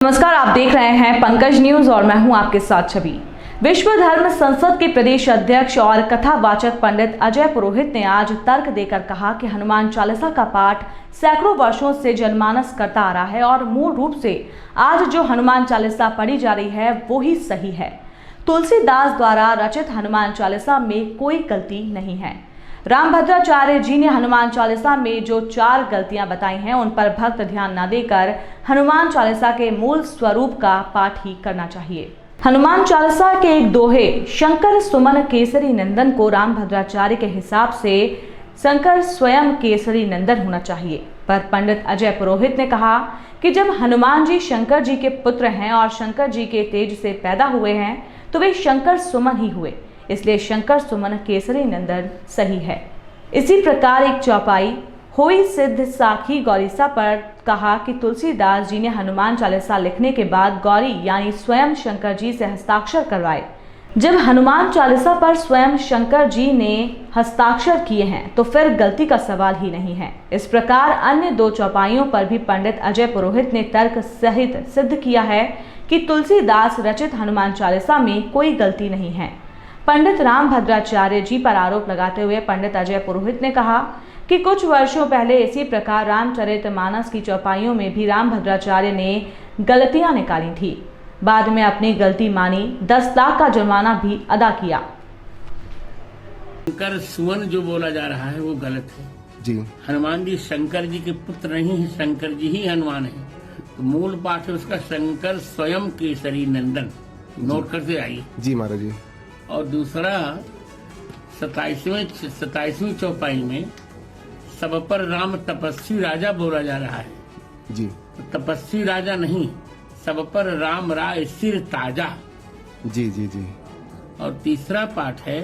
नमस्कार, आप देख रहे हैं पंकज न्यूज और मैं हूं आपके साथ छवि। विश्व धर्म संसद के प्रदेश अध्यक्ष और कथावाचक पंडित अजय पुरोहित ने आज तर्क देकर कहा कि हनुमान चालीसा का पाठ सैकड़ों वर्षों से जनमानस करता आ रहा है और मूल रूप से आज जो हनुमान चालीसा पढ़ी जा रही है वो ही सही है। तुलसीदास द्वारा रचित हनुमान चालीसा में कोई गलती नहीं है। रामभद्राचार्य जी ने हनुमान चालीसा में जो 4 गलतियां बताई हैं उन पर भक्त ध्यान न देकर हनुमान चालीसा के मूल स्वरूप का पाठ ही करना चाहिए। हनुमान चालीसा के एक दोहे शंकर सुमन केसरी नंदन को रामभद्राचार्य के हिसाब से शंकर स्वयं केसरी नंदन होना चाहिए, पर पंडित अजय पुरोहित ने कहा कि जब हनुमान जी शंकर जी के पुत्र हैं और शंकर जी के तेज से पैदा हुए हैं तो वे शंकर सुमन ही हुए, इसलिए शंकर सुमन केसरी नंदन सही है। इसी प्रकार एक चौपाई होई सिद्ध साखी गौरीसा पर कहा कि तुलसीदास जी ने हनुमान चालीसा लिखने के बाद गौरी यानी स्वयं शंकर जी से हस्ताक्षर करवाए। जब हनुमान चालीसा पर स्वयं शंकर जी ने हस्ताक्षर किए हैं तो फिर गलती का सवाल ही नहीं है। इस प्रकार अन्य 2 चौपाइयों पर भी पंडित अजय पुरोहित ने तर्क सहित सिद्ध किया है कि तुलसीदास रचित हनुमान चालीसा में कोई गलती नहीं है। पंडित रामभद्राचार्य जी पर आरोप लगाते हुए पंडित अजय पुरोहित ने कहा कि कुछ वर्षों पहले इसी प्रकार रामचरितमानस की चौपाइयों में भी रामभद्राचार्य ने गलतियां निकाली थी। बाद में अपनी गलती मानी, 10 लाख का जुर्माना भी अदा किया। शंकर सुवन जो बोला जा रहा है वो गलत है जी। हनुमान जी शंकर जी के पुत्र नहीं है, शंकर जी ही हनुमान है। तो मूल पाठ है उसका शंकर स्वयं केसरी नंदन, नोट करते आइए जी महाराज जी। और दूसरा 27वीं चौपाई में सब पर राम तपस्वी राजा बोला जा रहा है जी। तो तपस्वी राजा नहीं, सब पर राम राय सिर ताजा। जी जी जी। और तीसरा पाठ है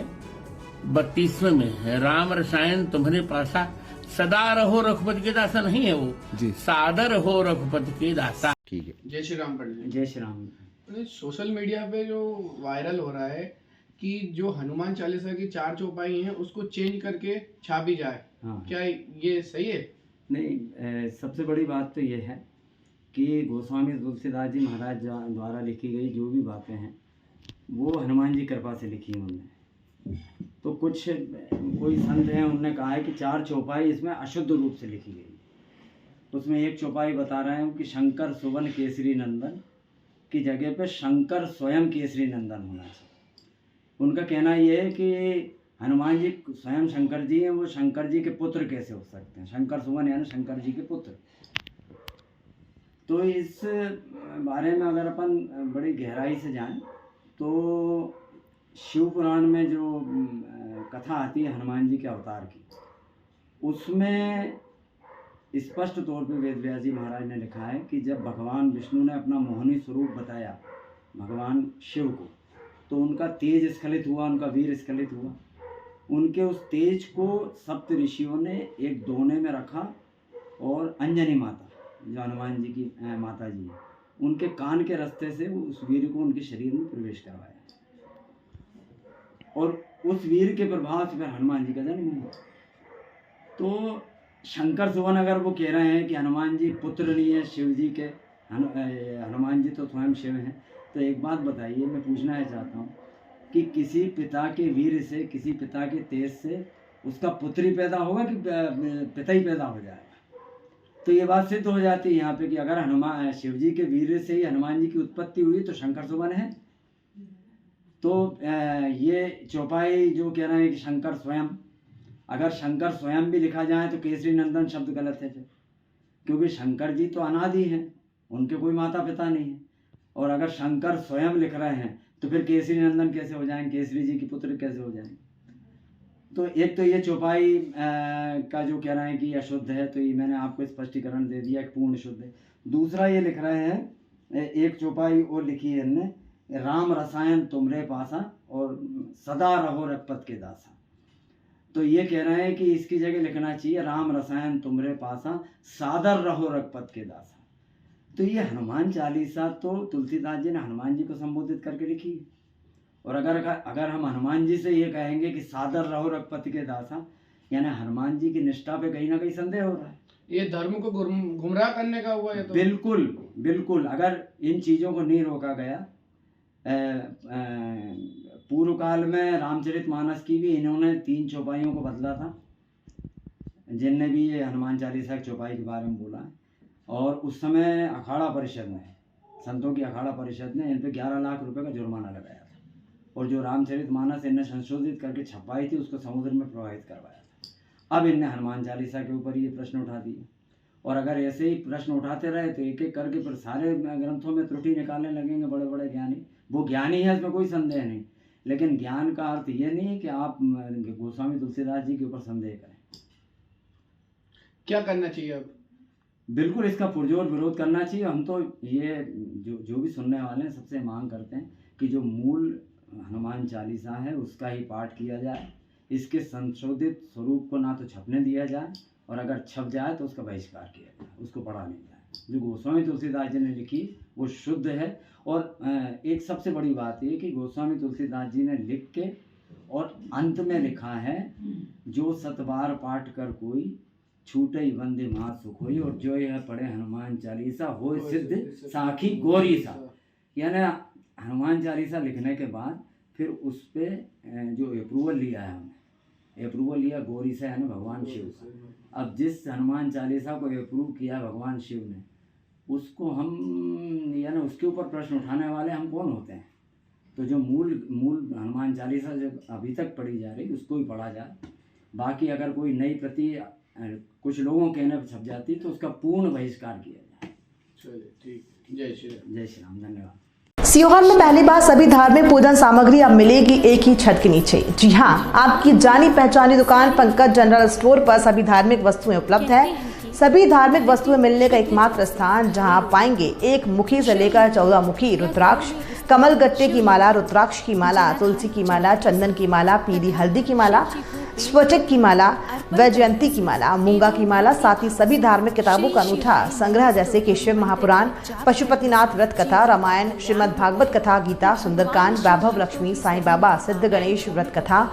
32वें में है राम रसायन तुम्हारे पासा सदा रहो रघुपति के दासा, नहीं है वो जी, सादर हो रघुपति के दासा। ठीक है। जय श्री राम पंडित। जय श्री राम। सोशल मीडिया पे जो वायरल हो रहा है कि जो हनुमान चालीसा की 4 चौपाई हैं उसको चेंज करके छापी जाए, हाँ। क्या ये सही है? नहीं, सबसे बड़ी बात तो ये है कि गोस्वामी तुलसीदास जी महाराज द्वारा लिखी गई जो भी बातें हैं वो हनुमान जी कृपा से लिखी हैं उन्होंने। तो कोई संत हैं उन्होंने कहा है कि 4 चौपाई इसमें अशुद्ध रूप से लिखी गई। उसमें एक चौपाई बता रहे हैं कि शंकर सुवन केसरी नंदन की जगह पे शंकर स्वयं केसरी नंदन होना चाहिए। उनका कहना यह है कि हनुमान जी स्वयं शंकर जी हैं, वो शंकर जी के पुत्र कैसे हो सकते हैं? शंकर सुमन यानी शंकर जी के पुत्र। तो इस बारे में अगर अपन बड़ी गहराई से जाएं तो शिव पुराण में जो कथा आती है हनुमान जी के अवतार की, उसमें स्पष्ट तौर पे वेदव्यास जी महाराज ने लिखा है कि जब भगवान विष्णु ने अपना मोहनी स्वरूप बताया भगवान शिव को तो उनका तेज स्खलित हुआ, उनका वीर स्खलित हुआ। उनके उस तेज को सप्त ऋषियों ने एक दोने में रखा और अंजनी माता जो हनुमान जी की माता जी है उनके कान के रास्ते से उस वीर को उनके शरीर में प्रवेश करवाया और उस वीर के प्रभाव से फिर हनुमान जी का जन्म हुआ। तो शंकर सुवन अगर वो कह रहे हैं कि हनुमान जी पुत्र नहीं है शिव जी के, हनुमान जी तो स्वयं शिव हैं, तो एक बात बताइए, मैं पूछना चाहता हूँ कि किसी पिता के वीर से, किसी पिता के तेज से उसका पुत्र ही पैदा होगा कि पिता ही पैदा हो जाएगा? तो ये बात सिद्ध हो जाती है यहाँ पे कि अगर हनुमान शिव जी के वीर से ही हनुमान जी की उत्पत्ति हुई तो शंकर सुमन है। तो ये चौपाई जो कह रहे हैं कि शंकर स्वयं, अगर शंकर स्वयं भी लिखा जाए तो केसरी नंदन शब्द गलत है फिर, क्योंकि शंकर जी तो अनादि हैं, उनके कोई माता पिता नहीं है। और अगर शंकर स्वयं लिख रहे हैं तो फिर केसरी नंदन कैसे हो जाएंगे, केसरी जी के पुत्र कैसे हो जाएंगे? तो एक तो ये चौपाई का जो कह रहे हैं कि अशुद्ध है, तो ये मैंने आपको स्पष्टीकरण दे दिया कि पूर्ण शुद्ध है। दूसरा ये लिख रहे हैं, एक चौपाई और लिखी है इनने, राम रसायन तुमरे पासा और सदा रहो रघुपत के दासा। तो ये कह रहे हैं कि इसकी जगह लिखना चाहिए राम रसायन तुमरे पासा सादर रहो रघुपत के दासा। तो ये हनुमान चालीसा तो तुलसीदास जी ने हनुमान जी को संबोधित करके लिखी है। और अगर हम हनुमान जी से ये कहेंगे कि सादर रहो रघुपति के दासा, यानी हनुमान जी की निष्ठा पे कहीं ना कहीं संदेह हो रहा है। ये धर्म को गुमराह करने का हुआ है। तो बिल्कुल बिल्कुल, अगर इन चीज़ों को नहीं रोका गया, पूर्व काल में रामचरितमानस की भी इन्होंने 3 चौपाइयों को बदला था, जिनने भी ये हनुमान चालीसा की चौपाई के बारे में बोला है। और उस समय अखाड़ा परिषद ने, संतों की अखाड़ा परिषद ने इन पे 11 लाख रुपए का जुर्माना लगाया था, और जो रामचरितमानस इनने संशोधित करके छपाई थी उसको समुद्र में प्रवाहित करवाया था। अब इनने हनुमान चालीसा के ऊपर ये प्रश्न उठा दिए, और अगर ऐसे ही प्रश्न उठाते रहे तो एक एक करके फिर सारे ग्रंथों में त्रुटि निकालने लगेंगे बड़े बड़े ज्ञानी। वो ज्ञानी है, इसमें कोई संदेह नहीं, लेकिन ज्ञान का अर्थ ये नहीं है कि आप गोस्वामी तुलसीदास जी के ऊपर संदेह करें। क्या करना चाहिए अब? बिल्कुल इसका पुरजोर विरोध करना चाहिए। हम तो ये जो भी सुनने वाले हैं सबसे मांग करते हैं कि जो मूल हनुमान चालीसा है उसका ही पाठ किया जाए, इसके संशोधित स्वरूप को ना तो छपने दिया जाए, और अगर छप जाए तो उसका बहिष्कार किया जाए, उसको पढ़ा नहीं जाए। जो गोस्वामी तुलसीदास जी ने लिखी वो शुद्ध है। और एक सबसे बड़ी बात ये कि गोस्वामी तुलसीदास जी ने लिख के और अंत में लिखा है, जो 7 बार पाठ कर कोई छूटे वंदे महा सुख होई, और जो यह पढ़े हनुमान चालीसा हो सिद्ध साखी गौरी सा। यानी हनुमान चालीसा लिखने के बाद फिर उस पर जो अप्रूवल लिया है हमने, अप्रूवल लिया गौरी से, यानी भगवान शिव से। अब जिस हनुमान चालीसा को अप्रूव किया भगवान शिव ने, उसको हम यानी उसके ऊपर प्रश्न उठाने वाले हम कौन होते हैं? तो जो मूल हनुमान चालीसा जो अभी तक पढ़ी जा रही उसको ही पढ़ा जाए। बाकी अगर कोई नई प्रति कुछ लोगों के कहने पर छप जाती तो उसका पूर्ण बहिष्कार किया जाए। चलिए ठीक, जय श्री राम। जय श्री राम, धन्यवाद। सीहोर में पहली बार सभी धार्मिक पूजन सामग्री अब मिलेगी एक ही छत के नीचे। जी हां, आपकी जानी पहचानी दुकान पंकज जनरल स्टोर पर सभी धार्मिक वस्तुएं उपलब्ध है। सभी धार्मिक वस्तुएं मिलने का एकमात्र स्थान जहां आप पाएंगे 1 मुखी से लेकर 14 मुखी रुद्राक्ष, कमल गट्टे की माला, रुद्राक्ष की माला, तुलसी की माला, चंदन की माला, पीली हल्दी की माला, स्फटिक की माला, वैजयंती की माला, मूंगा की माला, साथ ही सभी धार्मिक किताबों का अनूठा संग्रह जैसे कि शिव महापुराण, पशुपतिनाथ व्रत कथा, रामायण, श्रीमद् भागवत कथा, गीता, सुंदरकांड, वैभव लक्ष्मी, साईं बाबा, सिद्ध गणेश व्रत कथा,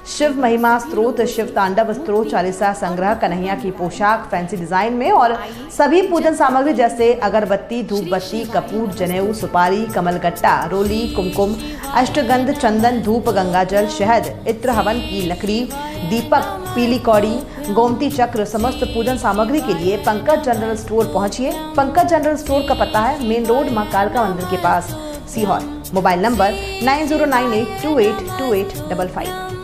शिव महिमा स्त्रोत, शिव तांडव स्त्रोत, चालीसा संग्रह, कन्हैया की पोशाक फैंसी डिजाइन में, और सभी पूजन सामग्री जैसे अगरबत्ती, धूप बत्ती, कपूर, जनेऊ, सुपारी, कमलगट्टा, रोली, कुमकुम, अष्टगंध, चंदन, धूप, गंगाजल, शहद, इत्र, हवन की लकड़ी, दीपक, पीली कौड़ी, गोमती चक्र, समस्त पूजन सामग्री के लिए पंकज जनरल स्टोर पहुंचिए। पंकज जनरल स्टोर का पता है मेन रोड मां कालका मंदिर के पास, सीहोर। Mobile number 9098282855।